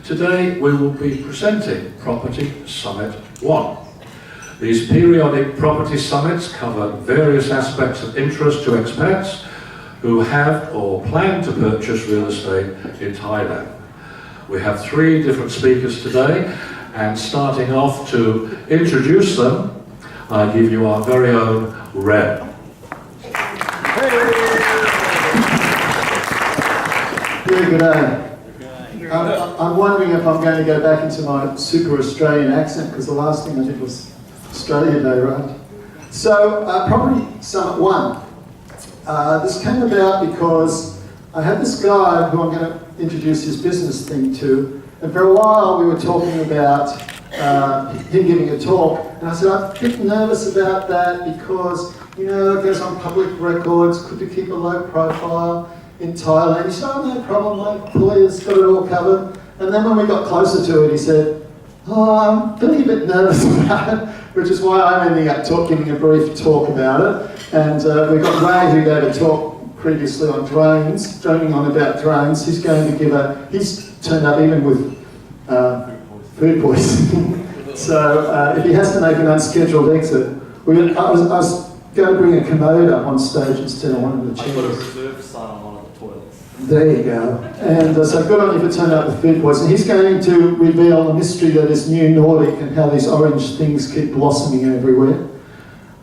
Today we will be presenting Property Summit 1. These periodic property summits cover various aspects of interest to expats who have or plan to purchase real estate in Thailand. We have 3 different speakers today, and starting off to introduce them, I give you our very own Reb. Yeah, good day. I'm wondering if I'm going to go back into my super Australian accent, because the last thing I did was Australia Day, right? So, Property Summit 1. This came about because I had this guy who I'm going to introduce his business thing to, and for a while we were talking about him giving a talk, and I said, I'm a bit nervous about that because, you know, it goes on public records, could you keep a low profile in Thailand? He said, oh, no problem, my lawyer's got it all covered. And then when we got closer to it, he said, oh, I'm feeling a bit nervous about it, which is why I'm ending up giving a brief talk about it. And we've got Ray, who gave a talk previously on drones, droning on about drones. He's going to give he's turned up even with food poisoning. So if he has to make an unscheduled exit, I was going to bring a commode up on stage instead of one of the chairs. I've got a reserve sign on one of the toilets. There you go. And so good on you for turning up with food poisoning. He's going to reveal the mystery that is New Nordic and how these orange things keep blossoming everywhere.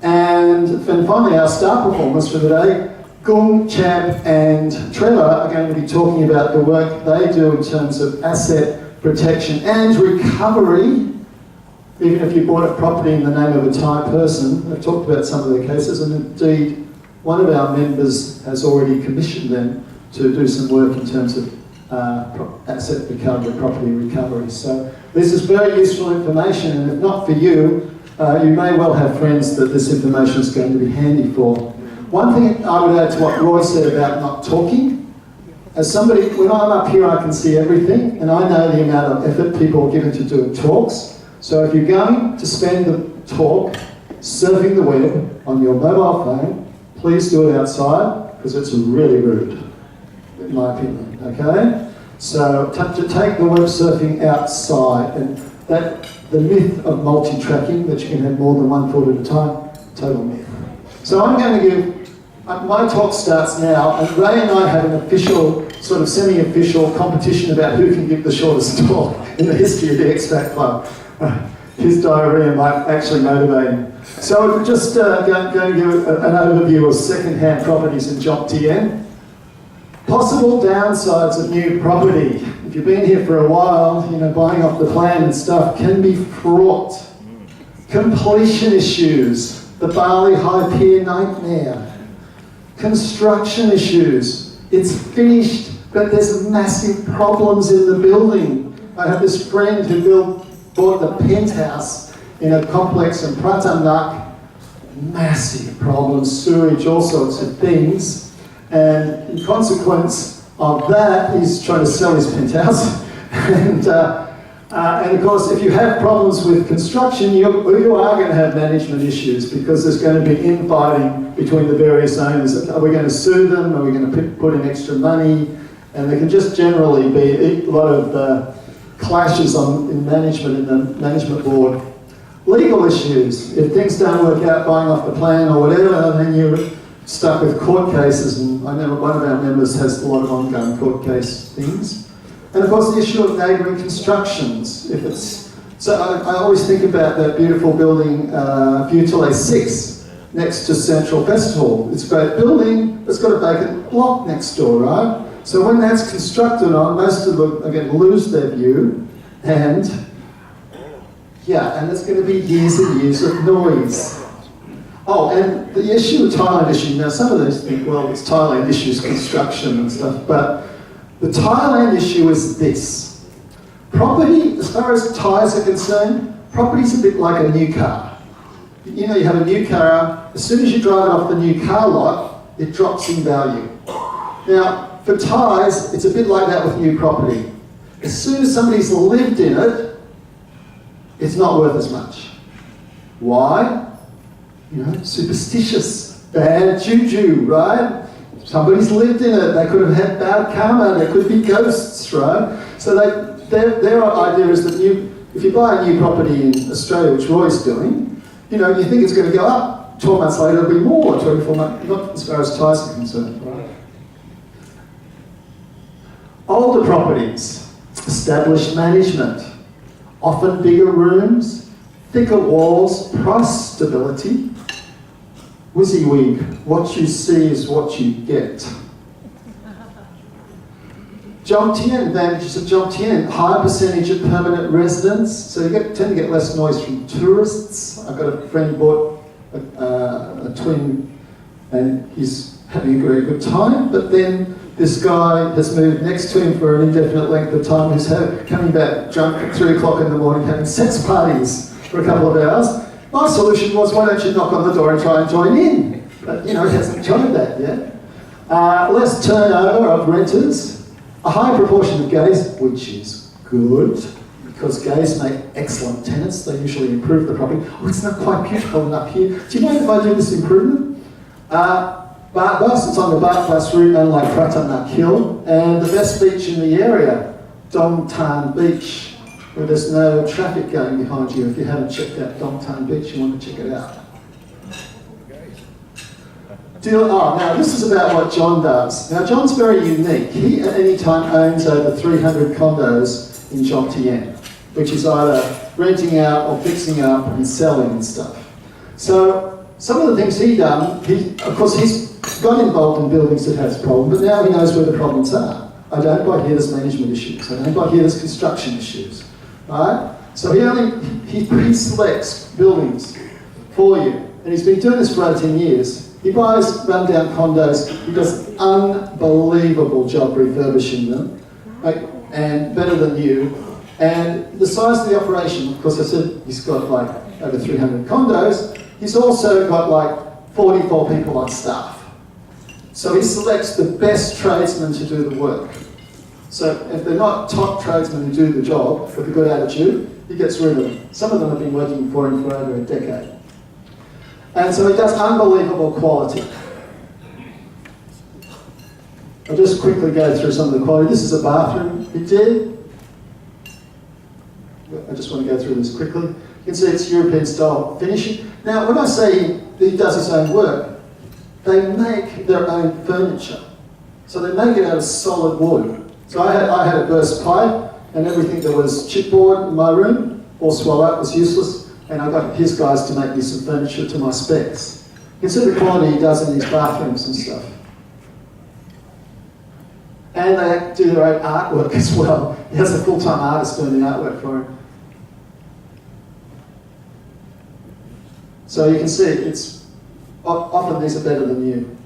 And finally, our star performers for the day, Gung, Champ and Trevor, are going to be talking about the work they do in terms of asset protection and recovery. Even if you bought a property in the name of a Thai person, they've talked about some of their cases, and indeed one of our members has already commissioned them to do some work in terms of asset recovery, property recovery. So this is very useful information, and if not for you, you may well have friends that this information is going to be handy for. One thing I would add to what Roy said about not talking, as somebody, when I'm up here I can see everything, and I know the amount of effort people are giving to doing talks. So if you're going to spend the talk surfing the web on your mobile phone, please do it outside, because it's really rude, in my opinion, okay? So to take the web surfing outside, and that the myth of multi-tracking, that you can have more than one foot at a time, total myth. So I'm going to give, my talk starts now, and Ray and I have an official, sort of semi-official competition about who can give the shortest talk in the history of the Expat Club. His diarrhea might actually motivate him. So we're just going to give an overview of second-hand properties in Job TN. Possible downsides of new property. If you've been here for a while, you know, buying off the plan and stuff can be fraught. Completion issues. The Bali High Pier nightmare. Construction issues. It's finished, but there's massive problems in the building. I have this friend who bought the penthouse in a complex in Pratamnak. Massive problems, sewage, all sorts of things. And in consequence of that, he's trying to sell his penthouse. And of course, if you have problems with construction, you are going to have management issues, because there's going to be infighting between the various owners. Are we going to sue them? Are we going to put in extra money? And there can just generally be a lot of clashes in management, in the management board. Legal issues. If things don't work out buying off the plan or whatever, then you're stuck with court cases. And I know one of our members has a lot of ongoing court case things. And of course the issue of neighbouring constructions. So I always think about that beautiful building, Butale 6, next to Central Festival. It's a great building, it's got a vacant block next door, right? So when that's constructed on, most of them are going to lose their view, and yeah, and it's going to be years and years of noise. Oh, and the issue, the Thailand issue, now some of those think, well, it's Thailand issues, construction and stuff, but the Thailand issue is this. Property, as far as Thais are concerned, property's a bit like a new car. You know, you have a new car, as soon as you drive it off the new car lot, it drops in value. Now, for Thais, it's a bit like that with new property. As soon as somebody's lived in it, it's not worth as much. Why? You know, superstitious, bad juju, right? Somebody's lived in it, they could have had bad karma, there could be ghosts, right? So their idea is that if you buy a new property in Australia, which Roy's doing, you think it's going to go up. 12 months later, it'll be more, 24 months, not as far as ties are concerned. Right? Older properties, established management, often bigger rooms, thicker walls, price stability. WYSIWYG, what you see is what you get. Jomtien, advantages of Jomtien, higher percentage of permanent residents, so you tend to get less noise from tourists. I've got a friend who bought a twin and he's having a very good time, but then this guy has moved next to him for an indefinite length of time, who's coming back drunk at 3 o'clock in the morning having sex parties for a couple of hours. My solution was, why don't you knock on the door and try and join in? But he hasn't tried that yet. Less turnover of renters. A higher proportion of gays, which is good, because gays make excellent tenants. They usually improve the property. Oh, it's not quite beautiful enough here. Do you mind if I do this improvement? Bus, it's on the Bart bus route, unlike Pratanak Hill. And the best beach in the area, Dongtan Beach, where there's no traffic going behind you. If you haven't checked out Dongtan Beach, you want to check it out. Now this is about what John does. Now John's very unique. He at any time owns over 300 condos in Jomtien, which is either renting out or fixing up and selling and stuff. So some of the things he's done, of course he's got involved in buildings that has problems, but now he knows where the problems are. I don't quite hear there's management issues. I don't quite hear there's construction issues. Right? So he pre-selects buildings for you. And he's been doing this for 18 years. He buys rundown condos, he does an unbelievable job refurbishing them, and better than you. And the size of the operation, of course I said he's got like over 300 condos, he's also got like 44 people on staff. So he selects the best tradesmen to do the work. So if they're not top tradesmen who do the job with a good attitude, he gets rid of them. Some of them have been working for him for over a decade. And so he does unbelievable quality. I'll just quickly go through some of the quality. This is a bathroom he did. I just want to go through this quickly. You can see it's European style finishing. Now, when I say he does his own work, they make their own furniture. So they make it out of solid wood. So I had a burst pipe and everything that was chipboard in my room, all swelled up, was useless. And I got his guys to make me some furniture to my specs. You can see the quality he does in these bathrooms and stuff. And they do their own artwork as well. He has a full-time artist doing the artwork for him. So you can see, often these are better than you.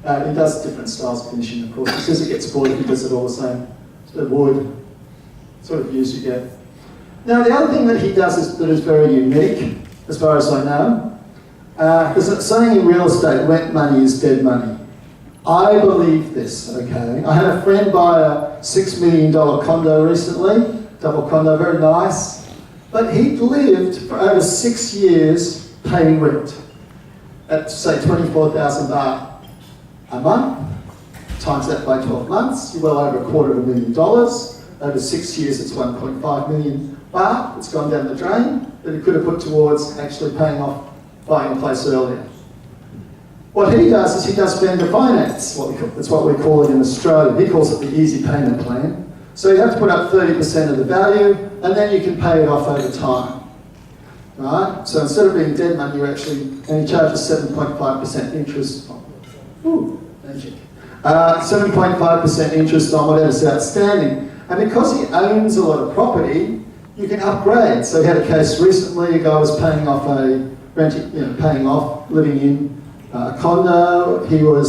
He does different styles of finishing, of course. He says it gets bored if he does it all the same. The wood, sort of views you get. Now, the other thing that he does that is very unique, as far as I know, there's a saying in real estate, rent money is dead money. I believe this, okay? I had a friend buy a $6 million condo recently, double condo, very nice, but he'd lived for over 6 years paying rent at, say, 24,000 baht a month, times that by 12 months, you're well over $250,000. Over 6 years, it's 1.5 million baht. It's gone down the drain, that he could have put towards actually paying off buying a place earlier. What he does is he does vendor finance. That's what we call it in Australia. He calls it the easy payment plan. So you have to put up 30% of the value, and then you can pay it off over time. Right? So instead of being dead money, and he charges 7.5% interest. Ooh, magic. 7.5% interest on whatever's outstanding. And because he owns a lot of property, you can upgrade. So we had a case recently, a guy was paying off living in a condo. The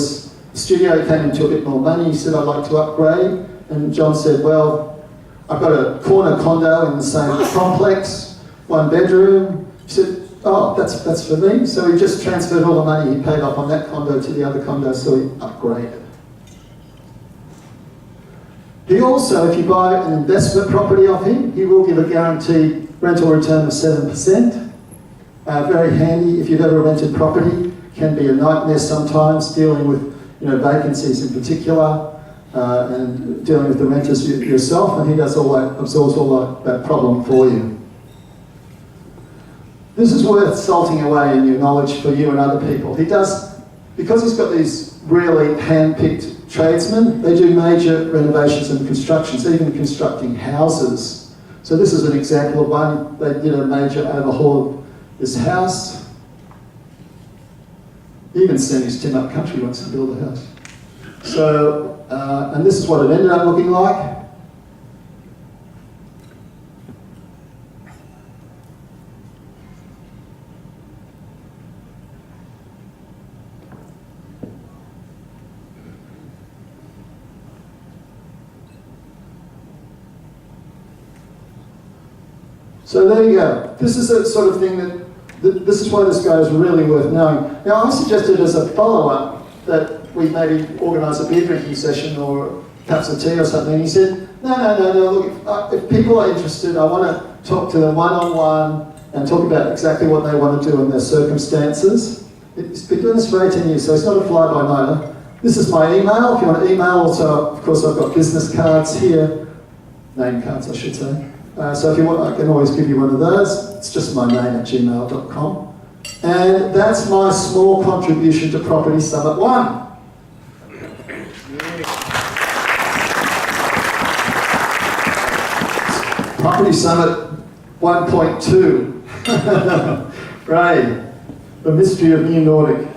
studio came into a bit more money. He said, I'd like to upgrade. And John said, well, I've got a corner condo in the same complex, 1 bedroom. He said, oh, that's for me. So he just transferred all the money he paid off on that condo to the other condo, so he upgraded. He also, if you buy an investment property off him, he will give a guaranteed rental return of 7%. Very handy if you've ever rented property. Can be a nightmare sometimes, dealing with vacancies in particular. and dealing with the renters yourself, and he does absorbs all that problem for you. This is worth salting away in your knowledge for you and other people. He does, because he's got these really hand-picked tradesmen, they do major renovations and constructions, even constructing houses. So this is an example of one. They did a major overhaul of this house. He even sent his Tim Up Country once to build a house. So, and this is what it ended up looking like. So there you go. This is the sort of thing this is why this guy is really worth knowing. Now I suggested as a follow-up that we maybe organise a beer drinking session or perhaps a tea or something. And he said, no, look, if people are interested, I want to talk to them one-on-one and talk about exactly what they want to do in their circumstances. He's been doing this for 18 years, so it's not a fly-by-nighter. This is my email. If you want to email, also, of course, I've got business cards here. Name cards, I should say. So if you want, I can always give you one of those. It's just my name at gmail.com. And that's my small contribution to Property Summit 1. Property Summit 1.2. Great. The mystery of New Nordic.